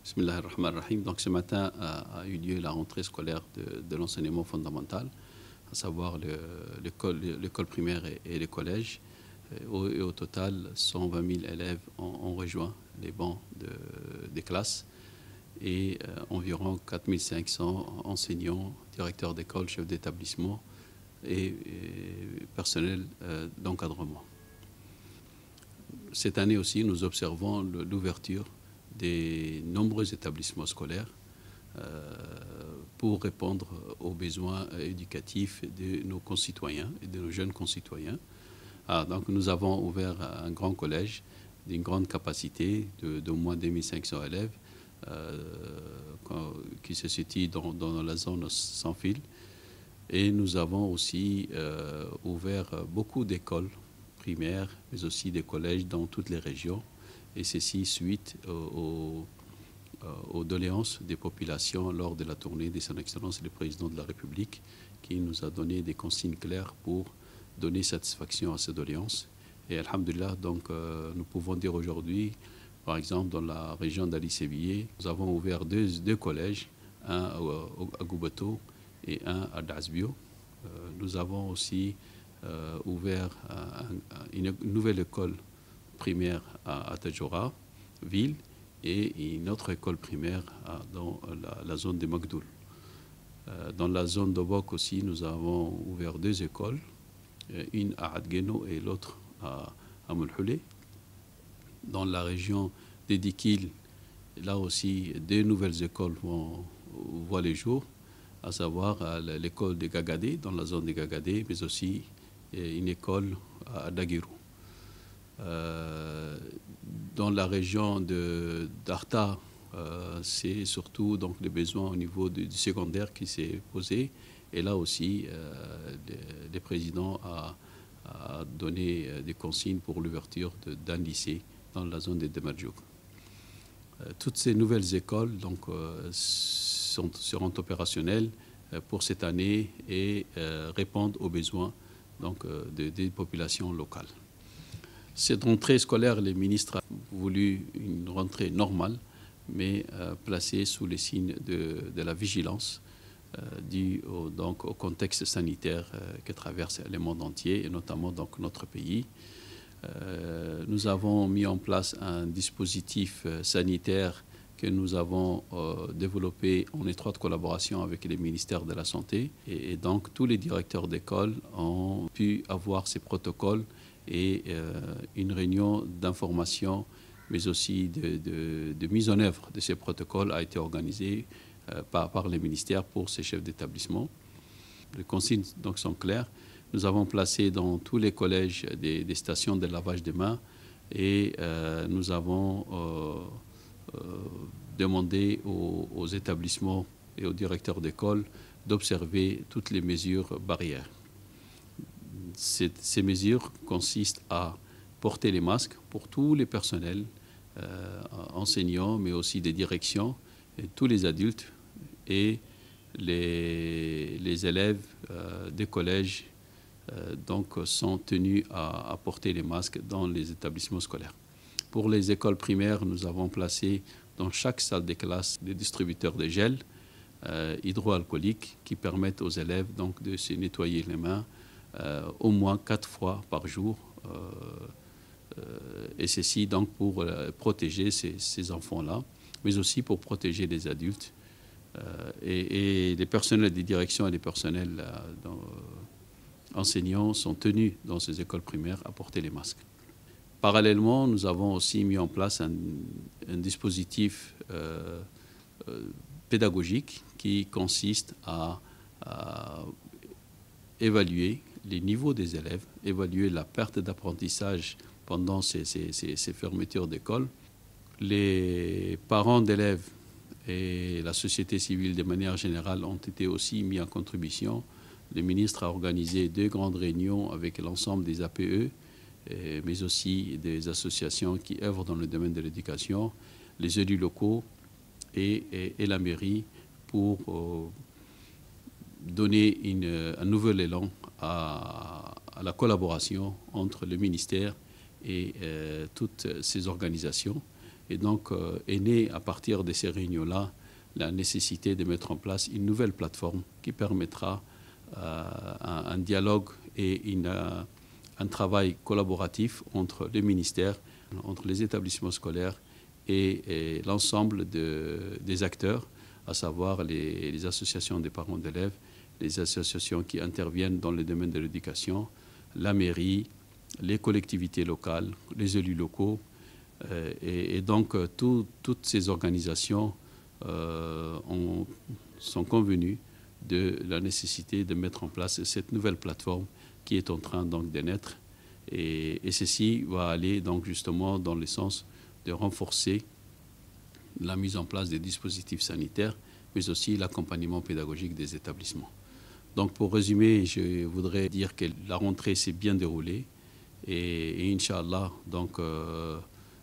Bismillah ar-Rahman ar-Rahim. Donc ce matin a eu lieu la rentrée scolaire de l'enseignement fondamental, à savoir l'école primaire et les collèges. Et au total, 120 000 élèves ont rejoint les bancs des classes et environ 4 500 enseignants, directeurs d'école, chefs d'établissement et personnel d'encadrement. Cette année aussi, nous observons l'ouverture des nombreux établissements scolaires pour répondre aux besoins éducatifs de nos concitoyens et de nos jeunes concitoyens. Donc nous avons ouvert un grand collège d'une grande capacité d'au moins 2500 élèves qui se situe dans la zone sans fil. Et nous avons aussi ouvert beaucoup d'écoles primaires, mais aussi des collèges dans toutes les régions. Et ceci suite aux doléances des populations lors de la tournée de Son Excellence le Président de la République, qui nous a donné des consignes claires pour donner satisfaction à ces doléances. Et alhamdulillah, donc nous pouvons dire aujourd'hui, par exemple dans la région d'Ali Sévillé, nous avons ouvert deux collèges, un à Goubato et un à Dasbio. Nous avons aussi ouvert une nouvelle école primaire à Tadjoura, ville, et une autre école primaire dans la zone de Magdoul. Dans la zone d'Obok aussi, nous avons ouvert deux écoles, une à Adgeno et l'autre à Moulhoulé. Dans la région d'Edikil, là aussi, deux nouvelles écoles voient les jours, à savoir l'école de Gagadé, dans la zone de Gagadé, mais aussi une école à Daguirou. Dans la région d'Arta, c'est surtout donc les besoins au niveau du secondaire qui s'est posé. Et là aussi, le président a donné des consignes pour l'ouverture d'un lycée dans la zone de Demerjouk. Toutes ces nouvelles écoles donc, seront opérationnelles pour cette année et répondent aux besoins donc, des populations locales. Cette rentrée scolaire, les ministres ont voulu une rentrée normale, mais placée sous les signes de la vigilance due au contexte sanitaire que traverse le monde entier, et notamment donc, notre pays. Nous avons mis en place un dispositif sanitaire que nous avons développé en étroite collaboration avec les ministères de la Santé. Et donc, tous les directeurs d'école ont pu avoir ces protocoles et une réunion d'information, mais aussi de mise en œuvre de ces protocoles a été organisée par les ministères pour ces chefs d'établissement. Les consignes donc, sont claires. Nous avons placé dans tous les collèges des stations de lavage de mains et nous avons demandé aux établissements et aux directeurs d'école d'observer toutes les mesures barrières. Ces mesures consistent à porter les masques pour tous les personnels, enseignants, mais aussi des directions, et tous les adultes et les élèves des collèges donc, sont tenus à porter les masques dans les établissements scolaires. Pour les écoles primaires, nous avons placé dans chaque salle de classe des distributeurs de gel hydroalcooliques qui permettent aux élèves donc, de se nettoyer les mains au moins 4 fois par jour, et ceci donc pour protéger ces enfants-là, mais aussi pour protéger les adultes et les personnels de direction et les personnels enseignants sont tenus dans ces écoles primaires à porter les masques. Parallèlement, nous avons aussi mis en place un dispositif pédagogique qui consiste à évaluer les niveaux des élèves, évaluer la perte d'apprentissage pendant ces fermetures d'école. Les parents d'élèves et la société civile de manière générale ont été aussi mis en contribution. Le ministre a organisé 2 grandes réunions avec l'ensemble des APE, mais aussi des associations qui œuvrent dans le domaine de l'éducation, les élus locaux et la mairie pour donner un nouvel élan à la collaboration entre le ministère et toutes ces organisations. Et donc est née à partir de ces réunions-là la nécessité de mettre en place une nouvelle plateforme qui permettra un dialogue et un travail collaboratif entre les ministères, entre les établissements scolaires et l'ensemble des acteurs, à savoir les associations des parents d'élèves, les associations qui interviennent dans le domaine de l'éducation, la mairie, les collectivités locales, les élus locaux. Et donc, toutes ces organisations sont convenues de la nécessité de mettre en place cette nouvelle plateforme qui est en train donc de naître. Et ceci va aller donc justement dans le sens de renforcer la mise en place des dispositifs sanitaires, mais aussi l'accompagnement pédagogique des établissements. Donc pour résumer, je voudrais dire que la rentrée s'est bien déroulée et Inch'Allah, donc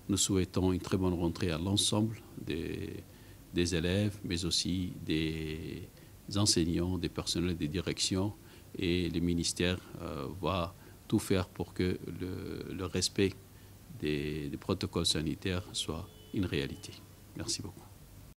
nous souhaitons une très bonne rentrée à l'ensemble des élèves, mais aussi des enseignants, des personnels des directions, et le ministère va tout faire pour que le respect des protocoles sanitaires soit une réalité. Merci beaucoup.